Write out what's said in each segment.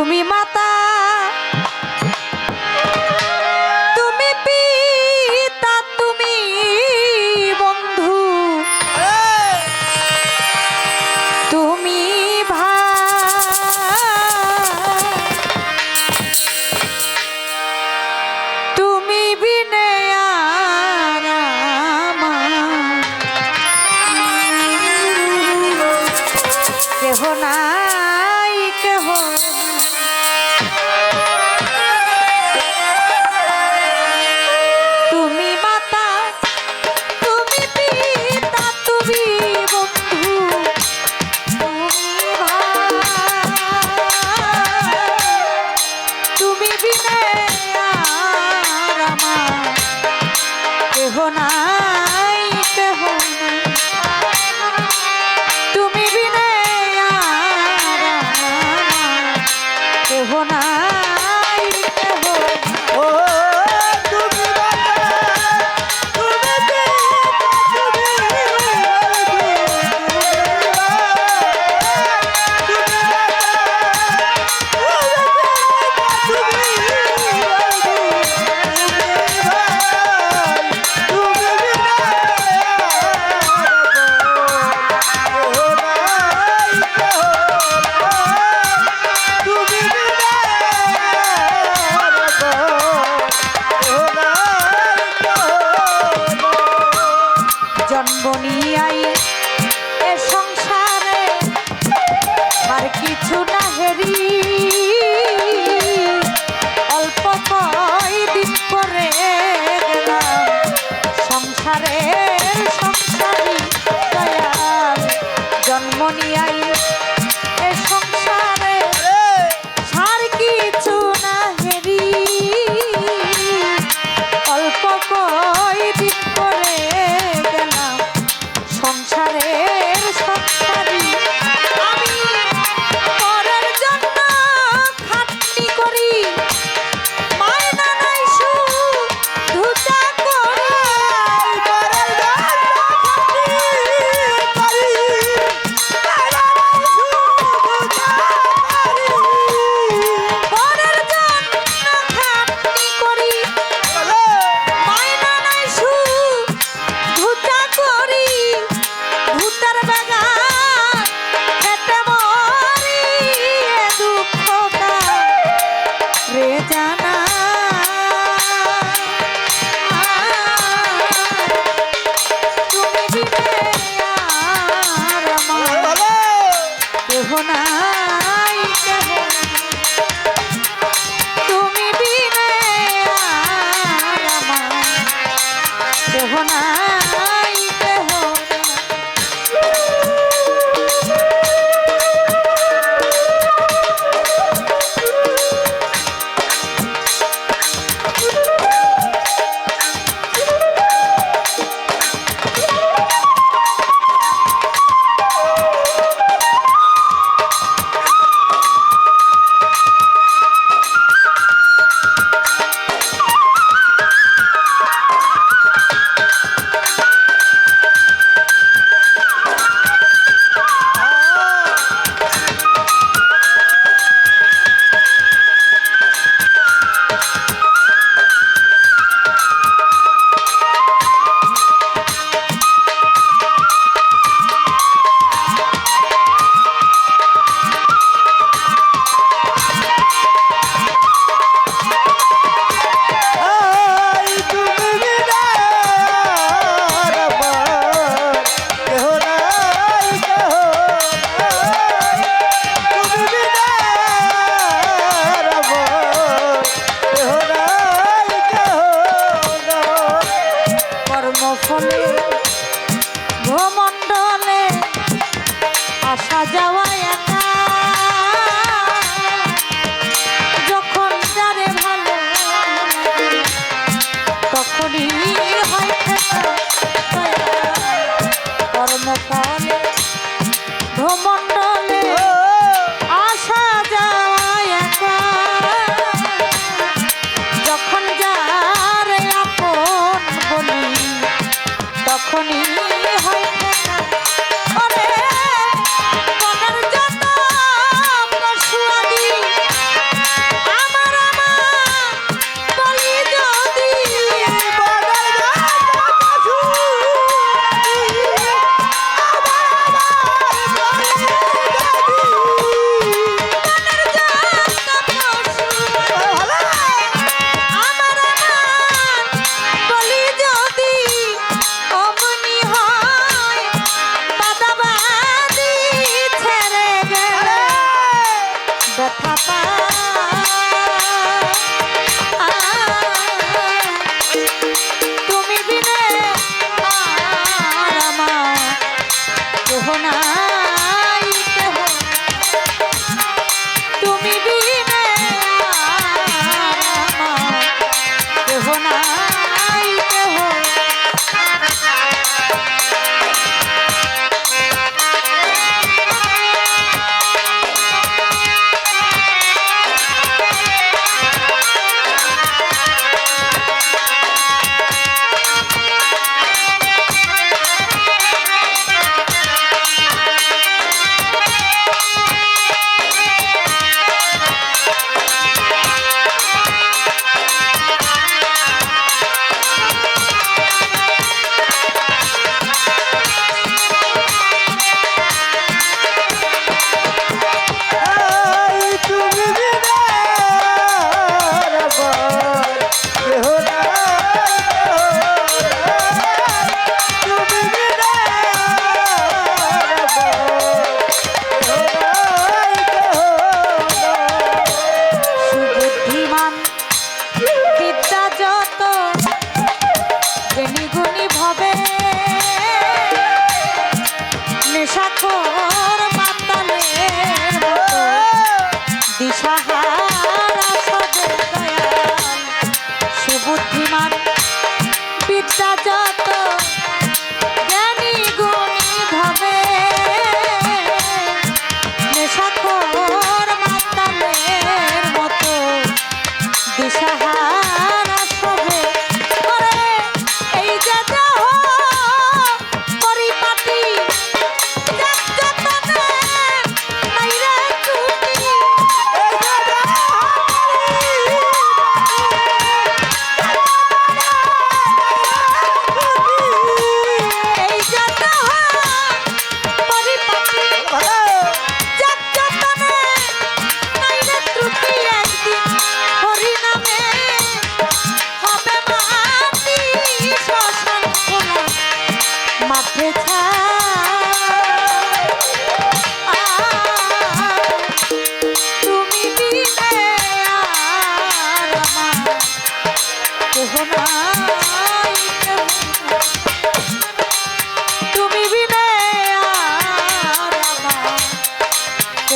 তুমি মাতা তুমি পিতা তুমি বন্ধু তুমি ভাই তুমি বিনে আর আমার কেহ নাই কেহ তুমি মাতা তুমি পিতা তুমি বন্ধু তুমি ভাই তুমি বিনে আর আমার কেহ নাই কেহ নাই তুমি বিনে আর আমার কেহ নাই কেহ ও তুমি জন্ম নিয়াই এ সংসারে আর কিছু না হেরি অল্প কয়দিন করে গেলাম সংসারে সংসারী দয়াল জন্ম নিয়াই এ সংসারে আর কিছু না হেরি অল্প কয়দিন করে গেলাম সংসারের সংসারী আমি পরের জন্য খাটনি করি মায়না নাই শুধু চাকরি পরের জন্য খাটনি করি মায়না নাই শুধু চাকরি ভূতের বেগায় খেটে মরি এ দুঃখ রে জানা তুমি বিনে আর আমার কেহ নাই কেহ তুমি বিনে আর আমার কেহ নাই কেহ কর্মফলে ভ্রমণ্ডলে আসা যাওয়া একা যখন যারে ভালো তখনই হয় কর্মফলে ভ্রমণ্ডলে আসা যাওয়া একা যখন যারে আপন বলি তখনই হয়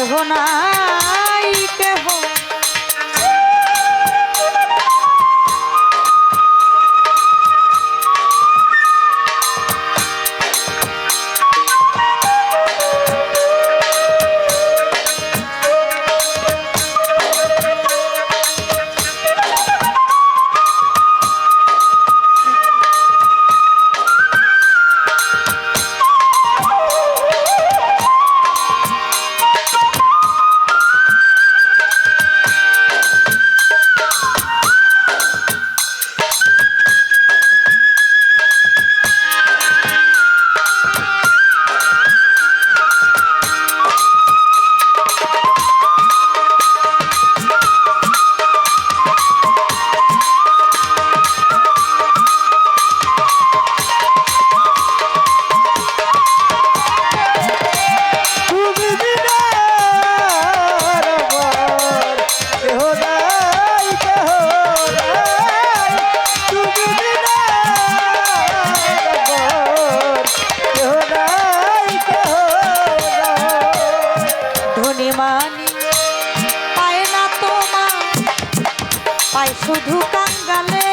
কেহ নাই কেহ শুধু কাঙ্গালে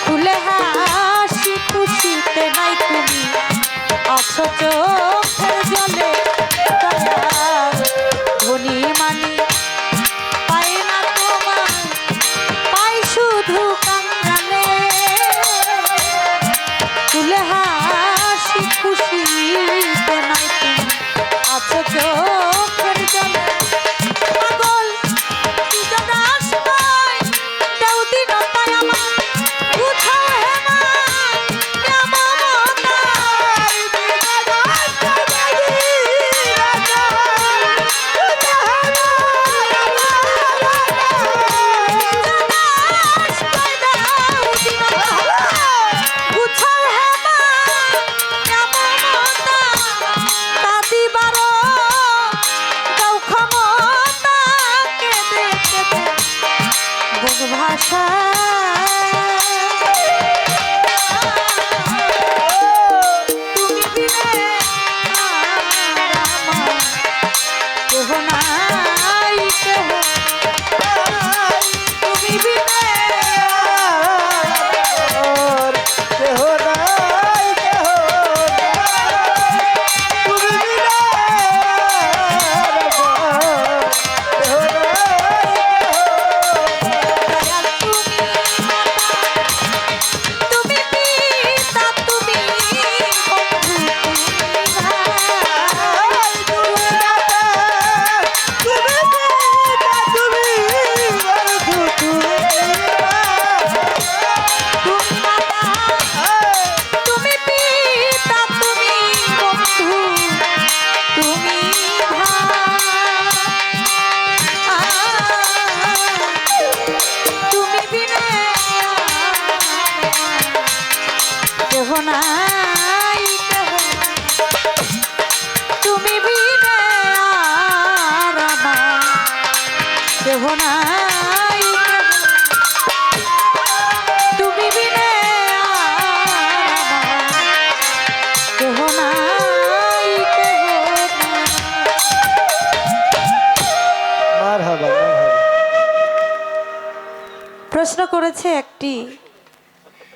খুলে হাসি খুশিতে নাই তুমি আছো চোখের জলে ধনী মানি পায় না তোমার পাই শুধু কাঙ্গালে খুলে হাসি খুশিতে নাই তুমি আছো চোখের জলে ভাষা তুমি বিনে কেহ নাই কেহ তুমি বিনে কেহ নাই কেহ তুমি বিনা নাই কেহ তুমি বিনে আর আমার কেহ নাই তুমি বিনে আর আমার কেহ নাই মারহাবা। প্রশ্ন করেছে একটি